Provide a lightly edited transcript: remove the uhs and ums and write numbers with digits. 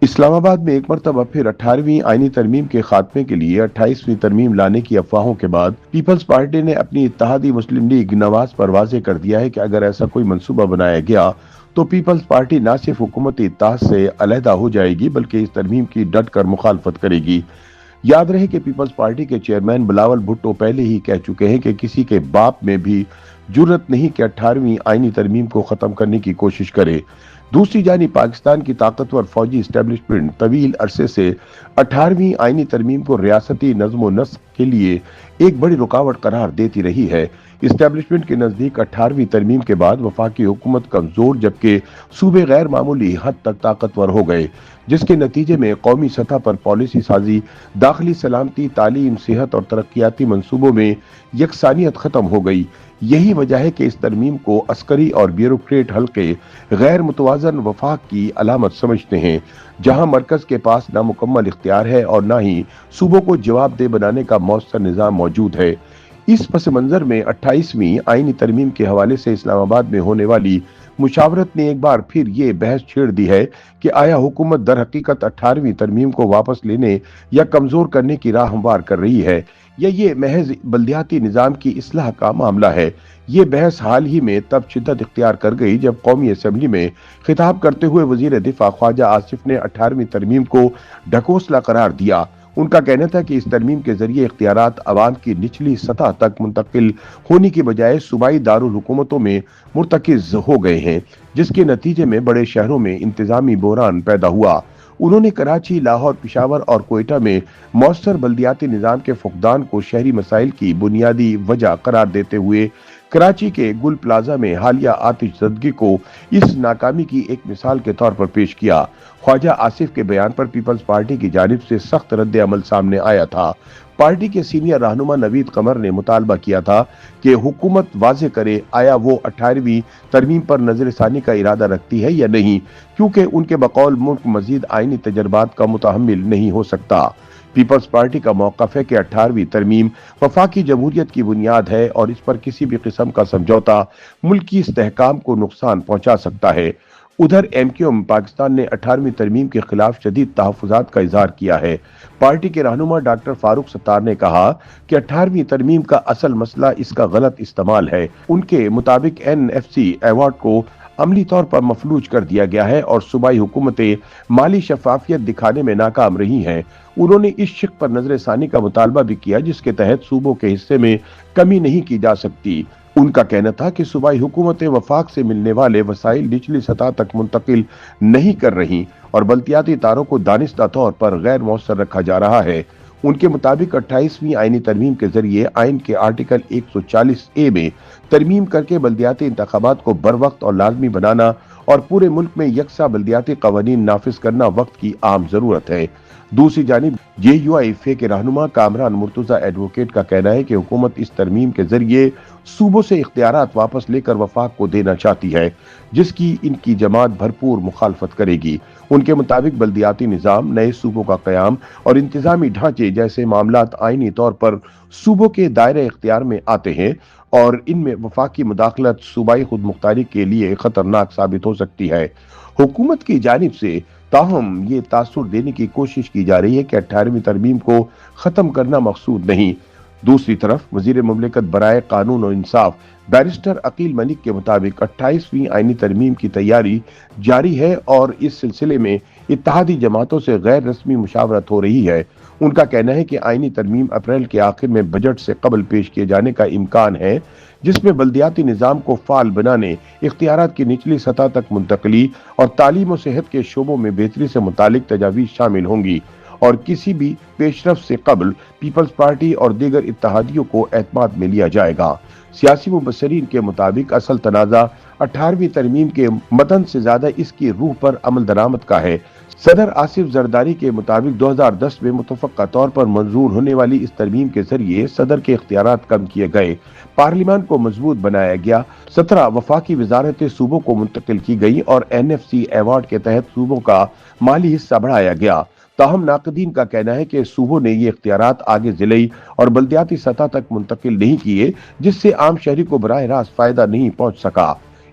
اسلام آباد میں ایک مرتبہ پھر 18ویں آئینی ترمیم کے خاتمے کے لیے 28ویں ترمیم لانے کی افواہوں کے بعد پیپلز پارٹی نے اپنی اتحادی مسلم لیگ نواز پر واضح کر دیا ہے کہ اگر ایسا کوئی منصوبہ بنایا گیا تو پیپلز پارٹی نہ صرف حکومتی اتحاد سے علیحدہ ہو جائے گی بلکہ اس ترمیم کی ڈٹ کر مخالفت کرے گی۔ یاد رہے کہ پیپلز پارٹی کے چیئرمین بلاول بھٹو پہلے ہی کہہ چکے ہیں کہ کسی کے باپ میں بھی جرت نہیں کہ 18ویں آئینی ترمیم کو ختم کرنے کی کوشش کرے۔ دوسری جانب پاکستان کی طاقتور فوجی اسٹیبلشمنٹ طویل عرصے سے 18ویں آئینی ترمیم کو ریاستی نظم و نسق کے لیے ایک بڑی رکاوٹ قرار دیتی رہی ہے۔ اسٹیبلشمنٹ کے نزدیک 18ویں ترمیم کے بعد وفاقی حکومت کمزور جبکہ صوبے غیر معمولی حد تک طاقتور ہو گئے، جس کے نتیجے میں قومی سطح پر پالیسی سازی، داخلی سلامتی، تعلیم، صحت اور ترقیاتی منصوبوں میں یکسانیت ختم ہو گئی۔ یہی وجہ ہے کہ اس ترمیم کو عسکری اور بیوروکریٹ حلقے غیر متوازن وفاق کی علامت سمجھتے ہیں، جہاں مرکز کے پاس نہ مکمل اختیار ہے اور نہ ہی صوبوں کو جواب دہ بنانے کا مؤثر نظام موجود ہے۔ اس پس منظر میں 28ویں آئینی ترمیم کے حوالے سے اسلام آباد میں ہونے والی مشاورت نے ایک بار پھر یہ بحث چھیڑ دی ہے کہ آیا حکومت در حقیقت 18ویں ترمیم کو واپس لینے یا کمزور کرنے کی راہ ہموار کر رہی ہے، یا یہ محض بلدیاتی نظام کی اصلاح کا معاملہ ہے۔ یہ بحث حال ہی میں تب شدت اختیار کر گئی جب قومی اسمبلی میں خطاب کرتے ہوئے وزیر دفاع خواجہ آصف نے 18ویں ترمیم کو ڈھکوسلا قرار دیا۔ ان کا کہنا تھا کہ اس ترمیم کے ذریعے اختیارات عوام کی نچلی سطح تک منتقل ہونے کی بجائے صوبائی دارالحکومتوں میں مرتکز ہو گئے ہیں، جس کے نتیجے میں بڑے شہروں میں انتظامی بحران پیدا ہوا۔ انہوں نے کراچی، لاہور، پشاور اور کوئٹہ میں مؤثر بلدیاتی نظام کے فقدان کو شہری مسائل کی بنیادی وجہ قرار دیتے ہوئے کراچی کے گل پلازہ میں حالیہ آتش زدگی کو اس ناکامی کی ایک مثال کے طور پر پیش کیا۔ خواجہ آصف کے بیان پر پیپلز پارٹی کی جانب سے سخت رد عمل سامنے آیا تھا۔ پارٹی کے سینئر رہنما نوید قمر نے مطالبہ کیا تھا کہ حکومت واضح کرے آیا وہ 18ویں ترمیم پر نظر ثانی کا ارادہ رکھتی ہے یا نہیں، کیونکہ ان کے بقول ملک مزید آئینی تجربات کا متحمل نہیں ہو سکتا۔ پیپلز پارٹی کا موقف ہے کہ 18ویں ترمیم وفاقی جمہوریت کی بنیاد ہے اور اس پر کسی بھی قسم کا سمجھوتا ملکی استحکام کو نقصان پہنچا سکتا ہے۔ ادھر ایم کیو ایم پاکستان نے 18ویں ترمیم کے خلاف شدید تحفظات کا اظہار کیا ہے۔ پارٹی کے رہنما ڈاکٹر فاروق ستار نے کہا کہ 18ویں ترمیم کا اصل مسئلہ اس کا غلط استعمال ہے۔ ان کے مطابق NFC ایوارڈ کو عملی طور پر مفلوج کر دیا گیا ہے اور صوبائی حکومتیں مالی شفافیت دکھانے میں ناکام رہی ہیں۔ انہوں نے اس شق پر نظر ثانی کا مطالبہ بھی کیا جس کے تحت صوبوں کے حصے میں کمی نہیں کی جا سکتی۔ ان کا کہنا تھا کہ صوبائی حکومتیں وفاق سے ملنے والے وسائل نچلی سطح تک منتقل نہیں کر رہی اور بلدیاتی اداروں کو دانستہ طور پر غیر مؤثر رکھا جا رہا ہے۔ ان کے مطابق 28ویں آئینی ترمیم کے ذریعے آئین کے آرٹیکل 140A میں ترمیم کر کے بلدیاتی انتخابات کو بروقت اور لازمی بنانا اور پورے ملک میں یکساں بلدیاتی قوانین نافذ کرنا وقت کی عام ضرورت ہے۔ دوسری جانب JUIFA کے رہنما کامران مرتضی ایڈوکیٹ کا کہنا ہے کہ حکومت اس ترمیم کے ذریعے صوبوں سے اختیارات واپس لے کر وفاق کو دینا چاہتی ہے، جس کی ان کی جماعت بھرپور مخالفت کرے گی۔ ان کے مطابق بلدیاتی نظام، نئے صوبوں کا قیام اور انتظامی ڈھانچے جیسے معاملات آئینی طور پر صوبوں کے دائرہ اختیار میں آتے ہیں اور ان میں وفاقی مداخلت صوبائی خود مختاری کے لیے خطرناک ثابت ہو سکتی ہے۔ حکومت کی جانب سے تاہم یہ تاثر دینے کی کوشش کی جا رہی ہے کہ 18ویں ترمیم کو ختم کرنا مقصود نہیں۔ دوسری طرف وزیر مملکت برائے قانون و انصاف بیرسٹر عقیل ملک کے مطابق 28ویں آئینی ترمیم کی تیاری جاری ہے اور اس سلسلے میں اتحادی جماعتوں سے غیر رسمی مشاورت ہو رہی ہے۔ ان کا کہنا ہے کہ آئینی ترمیم اپریل کے آخر میں بجٹ سے قبل پیش کیے جانے کا امکان ہے، جس میں بلدیاتی نظام کو فعال بنانے، اختیارات کی نچلی سطح تک منتقلی اور تعلیم و صحت کے شعبوں میں بہتری سے متعلق تجاویز شامل ہوں گی، اور کسی بھی پیش رفت سے قبل پیپلز پارٹی اور دیگر اتحادیوں کو اعتماد میں لیا جائے گا۔ سیاسی مبصرین کے مطابق اصل تنازع 18ویں ترمیم کے متن سے زیادہ اس کی روح پر عمل درآمد کا ہے۔ صدر آصف زرداری کے مطابق 2010 میں متفقہ طور پر منظور ہونے والی اس ترمیم کے ذریعے صدر کے اختیارات کم کیے گئے، پارلیمان کو مضبوط بنایا گیا، 17 وفاقی وزارتیں صوبوں کو منتقل کی گئی اور NFC ایوارڈ کے تحت صوبوں کا مالی حصہ بڑھایا گیا۔ تاہم ناقدین کا کہنا ہے کہ صوبوں نے یہ اختیارات آگے ضلعی اور بلدیاتی سطح تک منتقل نہیں کیے، جس سے عام شہری کو براہ راست فائدہ نہیں پہنچ سکا۔